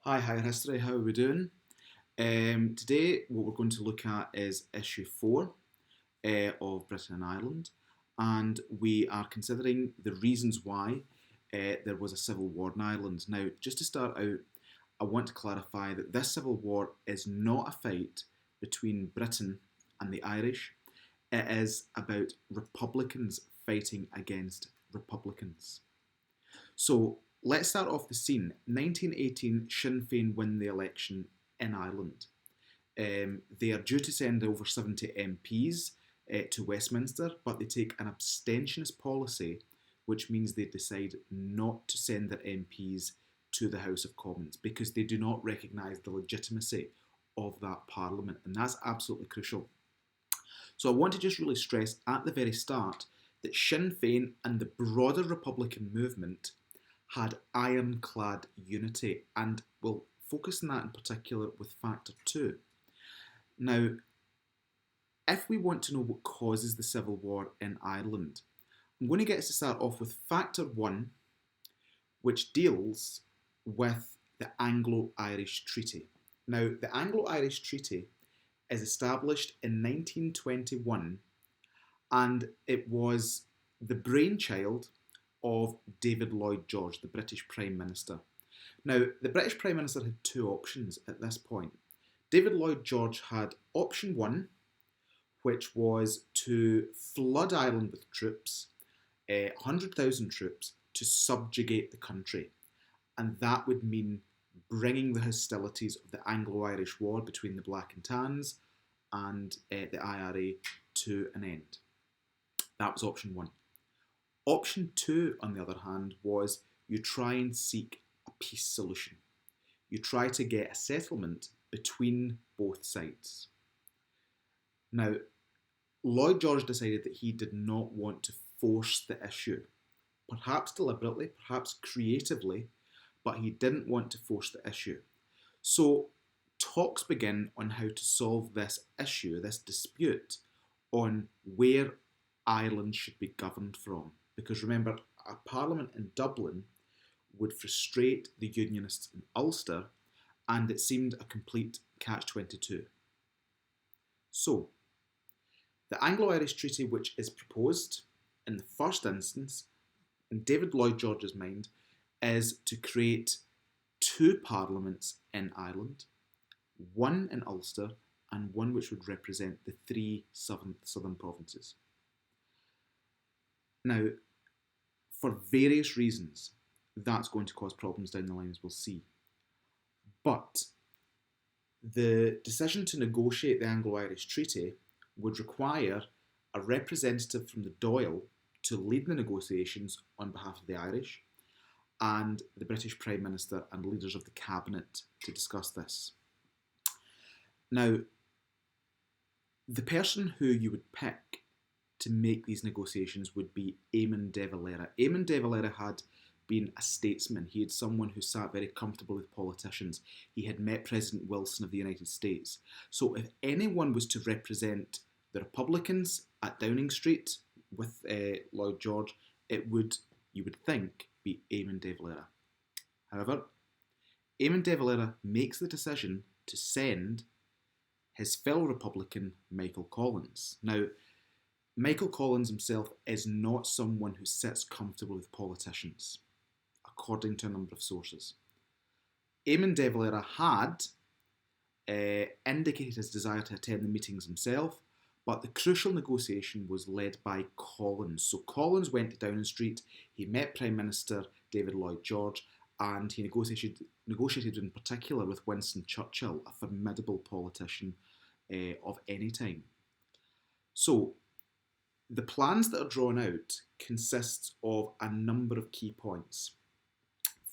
Hi History, how are we doing? Today, what we're going to look at is issue 4 of Britain and Ireland, and we are considering the reasons why there was a civil war in Ireland. Now, just to start out, I want to clarify that this civil war is not a fight between Britain and the Irish, it is about Republicans fighting against Republicans. So let's start off the scene. 1918, Sinn Féin win the election in Ireland. They are due to send over 70 MPs to Westminster, but they take an abstentionist policy, which means they decide not to send their MPs to the House of Commons because they do not recognise the legitimacy of that parliament, and that's absolutely crucial. So I want to just really stress at the very start that Sinn Féin and the broader Republican movement had ironclad unity, and we'll focus on that in particular with factor 2. Now, if we want to know what causes the civil war in Ireland, I'm going to get us to start off with factor 1, which deals with the Anglo-Irish Treaty. Now, the Anglo-Irish Treaty is established in 1921, and it was the brainchild of David Lloyd George, the British Prime Minister. Now, the British Prime Minister had two options at this point. David Lloyd George had option 1, which was to flood Ireland with troops, 100,000 troops, to subjugate the country. And that would mean bringing the hostilities of the Anglo-Irish War between the Black and Tans and the IRA to an end. That was option 1. Option 2, on the other hand, was you try and seek a peace solution. You try to get a settlement between both sides. Now, Lloyd George decided that he did not want to force the issue, perhaps deliberately, perhaps creatively, but he didn't want to force the issue. So talks begin on how to solve this issue, this dispute, on where Ireland should be governed from. Because remember, a parliament in Dublin would frustrate the Unionists in Ulster, and it seemed a complete catch-22. So, the Anglo-Irish Treaty, which is proposed in the first instance, in David Lloyd George's mind, is to create two parliaments in Ireland, one in Ulster and one which would represent the three southern provinces. Now, for various reasons, that's going to cause problems down the line, as we'll see. But the decision to negotiate the Anglo-Irish Treaty would require a representative from the Dáil to lead the negotiations on behalf of the Irish, and the British Prime Minister and leaders of the Cabinet to discuss this. Now, the person who you would pick to make these negotiations would be Eamon de Valera. Eamon de Valera had been a statesman. He had someone who sat very comfortable with politicians. He had met President Wilson of the United States. So if anyone was to represent the Republicans at Downing Street with Lloyd George, it would, you would think, be Eamon de Valera. However, Eamon de Valera makes the decision to send his fellow Republican, Michael Collins. Now, Michael Collins himself is not someone who sits comfortable with politicians, according to a number of sources. Eamon de Valera had indicated his desire to attend the meetings himself, but the crucial negotiation was led by Collins. So Collins went to Downing Street, he met Prime Minister David Lloyd George, and he negotiated in particular with Winston Churchill, a formidable politician of any time. So the plans that are drawn out consists of a number of key points.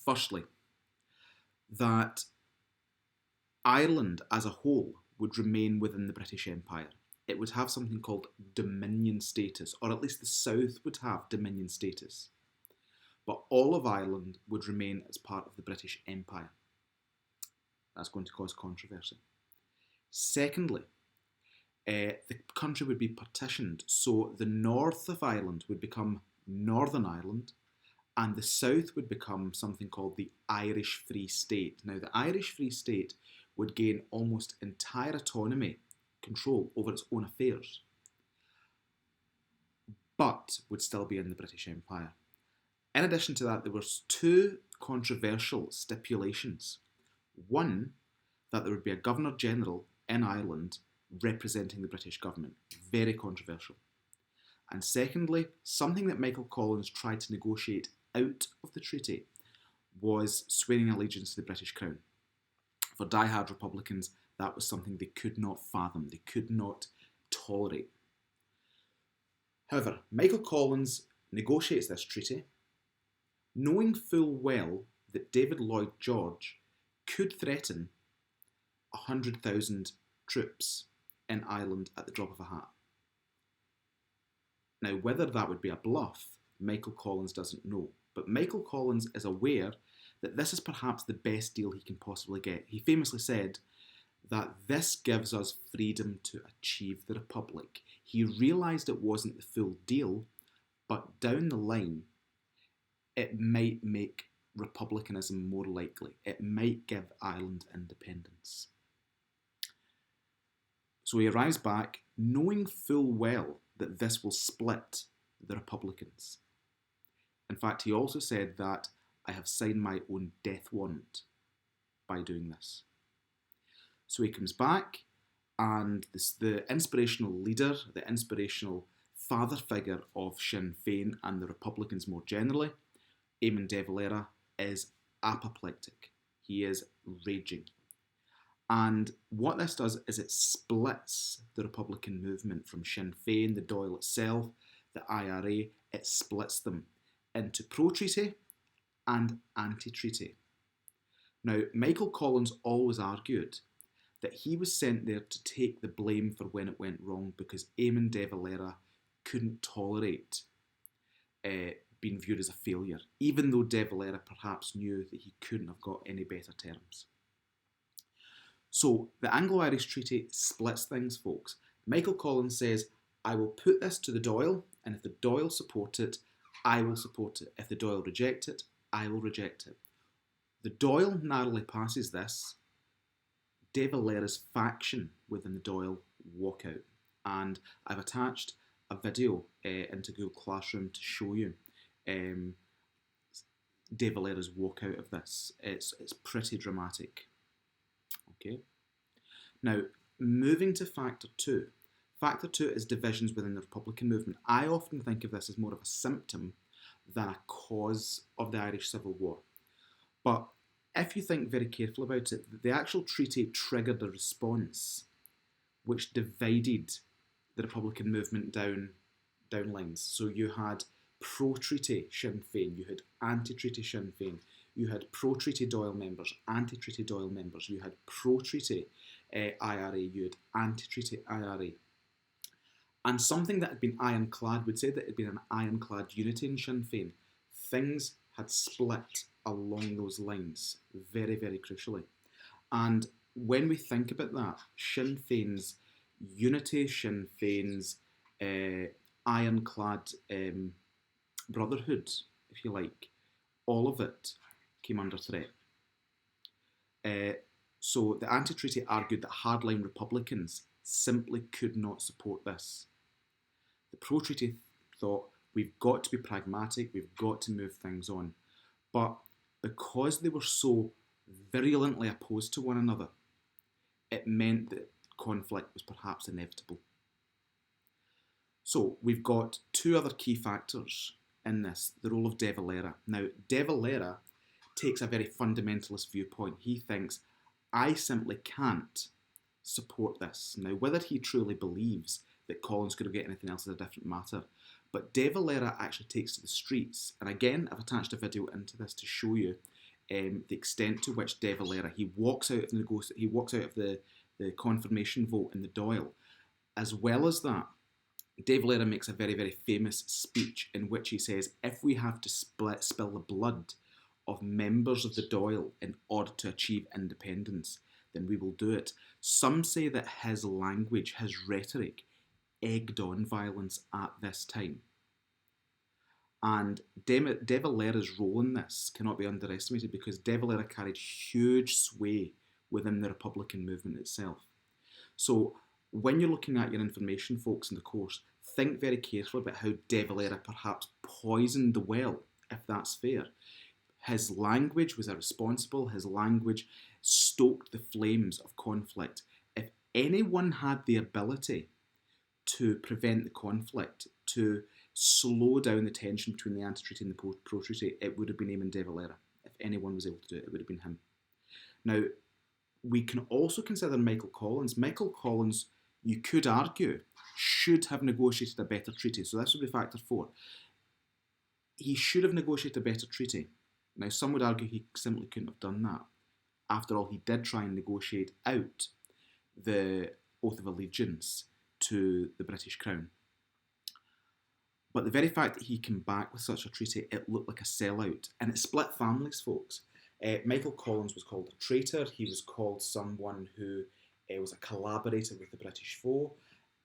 Firstly, that Ireland as a whole would remain within the British Empire. It would have something called Dominion status, or at least the South would have Dominion status. But all of Ireland would remain as part of the British Empire. That's going to cause controversy. Secondly, the country would be partitioned, so the north of Ireland would become Northern Ireland, and the South would become something called the Irish Free State. Now, the Irish Free State would gain almost entire autonomy, control over its own affairs, but would still be in the British Empire. In addition to that, there were two controversial stipulations. One, that there would be a Governor-General in Ireland representing the British government. Very controversial. And secondly, something that Michael Collins tried to negotiate out of the treaty was swearing allegiance to the British Crown. For die-hard Republicans, that was something they could not fathom, they could not tolerate. However, Michael Collins negotiates this treaty, knowing full well that David Lloyd George could threaten 100,000 troops in Ireland at the drop of a hat. Now, whether that would be a bluff, Michael Collins doesn't know. But Michael Collins is aware that this is perhaps the best deal he can possibly get. He famously said that this gives us freedom to achieve the Republic. He realised it wasn't the full deal, but down the line, it might make republicanism more likely. It might give Ireland independence. So he arrives back, knowing full well that this will split the Republicans. In fact, he also said that I have signed my own death warrant by doing this. So he comes back, and the inspirational leader, the inspirational father figure of Sinn Féin and the Republicans more generally, Eamon de Valera, is apoplectic. He is raging. And what this does is it splits the Republican movement from Sinn Féin, the Dáil itself, the IRA. It splits them into pro-treaty and anti-treaty. Now, Michael Collins always argued that he was sent there to take the blame for when it went wrong because Eamon de Valera couldn't tolerate being viewed as a failure, even though de Valera perhaps knew that he couldn't have got any better terms. So the Anglo-Irish Treaty splits things, folks. Michael Collins says, I will put this to the Dáil, and if the Dáil support it, I will support it. If the Dáil reject it, I will reject it. The Dáil narrowly passes this. De Valera's faction within the Dáil walk out. And I've attached a video into Google Classroom to show you De Valera's walk out of this. It's pretty dramatic. Okay. Now, moving to factor two. Factor two is divisions within the Republican movement. I often think of this as more of a symptom than a cause of the Irish Civil War. But if you think very carefully about it, the actual treaty triggered a response which divided the Republican movement down lines. So you had pro-treaty Sinn Féin, you had anti-treaty Sinn Féin, you had pro-treaty Dáil members, anti-treaty Dáil members, you had pro-treaty IRA, you had anti-treaty IRA. And something that had been ironclad, would say that it had been an ironclad unity in Sinn Féin. Things had split along those lines, very, very crucially. And when we think about that, Sinn Féin's unity, Sinn Féin's ironclad brotherhood, if you like, all of it came under threat. So the anti-treaty argued that hardline Republicans simply could not support this. The pro-treaty thought, we've got to be pragmatic, we've got to move things on. But because they were so virulently opposed to one another, it meant that conflict was perhaps inevitable. So we've got two other key factors in this, the role of De Valera. Now, De Valera takes a very fundamentalist viewpoint. He thinks, I simply can't support this. Now, whether he truly believes that Collins could have get anything else is a different matter. But De Valera actually takes to the streets. And again, I've attached a video into this to show you the extent to which De Valera, he walks out of the confirmation vote in the Dáil. As well as that, De Valera makes a very, very famous speech in which he says, if we have to spill the blood of members of the Dáil in order to achieve independence, then we will do it. Some say that his language, his rhetoric, egged on violence at this time. And De Valera's role in this cannot be underestimated because De Valera carried huge sway within the Republican movement itself. So when you're looking at your information, folks, in the course, think very carefully about how De Valera perhaps poisoned the well, if that's fair. His language was irresponsible. His language stoked the flames of conflict. If anyone had the ability to prevent the conflict, to slow down the tension between the anti-treaty and the pro-treaty, it would have been Eamon de Valera. If anyone was able to do it, it would have been him. Now, we can also consider Michael Collins. Michael Collins, you could argue, should have negotiated a better treaty. So this would be factor 4. He should have negotiated a better treaty. Now, some would argue he simply couldn't have done that. After all, he did try and negotiate out the Oath of Allegiance to the British Crown. But the very fact that he came back with such a treaty, it looked like a sellout. And it split families, folks. Michael Collins was called a traitor. He was called someone who was a collaborator with the British foe.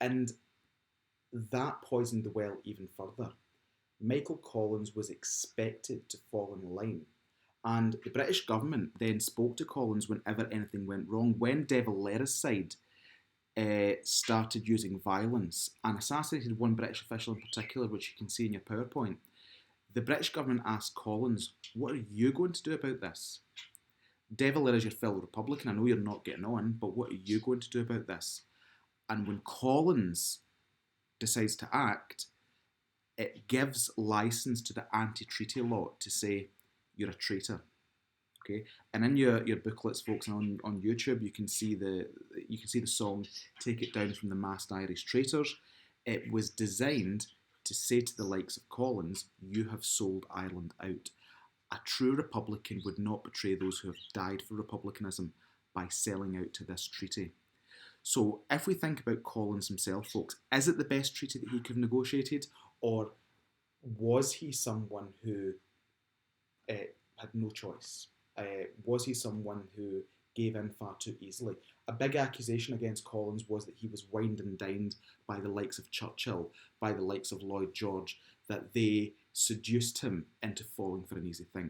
And that poisoned the well even further. Michael Collins was expected to fall in line. And the British government then spoke to Collins whenever anything went wrong. When De Valera's side started using violence and assassinated one British official in particular, which you can see in your PowerPoint, the British government asked Collins, what are you going to do about this? De Valera's your fellow Republican. I know you're not getting on, but what are you going to do about this? And when Collins decides to act, it gives license to the anti-treaty law to say you're a traitor. Okay, and in your booklets, folks, and on YouTube, you can see the song "Take It Down from the Masked Irish Traitors." It was designed to say to the likes of Collins, "You have sold Ireland out." A true Republican would not betray those who have died for republicanism by selling out to this treaty. So if we think about Collins himself, folks, is it the best treaty that he could have negotiated, or was he someone who had no choice? Was he someone who gave in far too easily? A big accusation against Collins was that he was wined and dined by the likes of Churchill, by the likes of Lloyd George, that they seduced him into falling for an easy thing.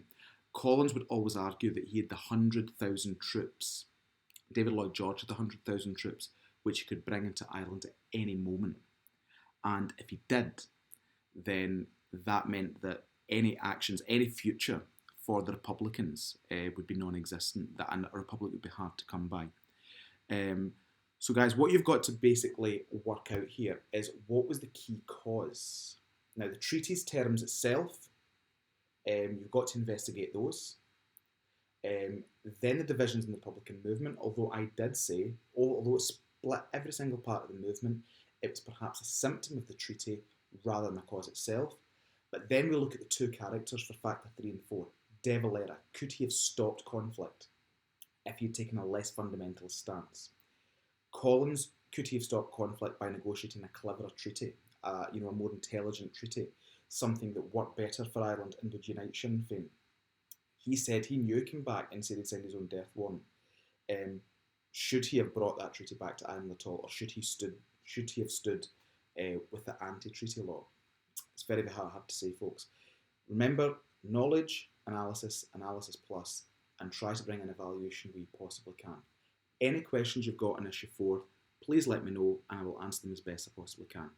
Collins would always argue that he had the 100,000 troops. David Lloyd George had the 100,000 troops, which he could bring into Ireland at any moment. And if he did, then that meant that any actions, any future for the Republicans would be non-existent, and a republic would be hard to come by. So guys, what you've got to basically work out here is what was the key cause. Now, the treaty's terms itself, you've got to investigate those. Then the divisions in the Republican movement, although I did say, although it split every single part of the movement, it was perhaps a symptom of the treaty rather than the cause itself. But then we look at the two characters for factor 3 and 4. De Valera, could he have stopped conflict if he had taken a less fundamentalist stance? Collins, could he have stopped conflict by negotiating a cleverer treaty, a more intelligent treaty, something that worked better for Ireland and would unite Sinn Féin? He said he knew he came back and said he'd signed his own death warrant. Should he have brought that treaty back to Ireland at all, or should he have stood with the anti-treaty law? It's very, very hard to say, folks. Remember, knowledge, analysis plus, and try to bring an evaluation where you possibly can. Any questions you've got on issue 4, please let me know and I will answer them as best I possibly can.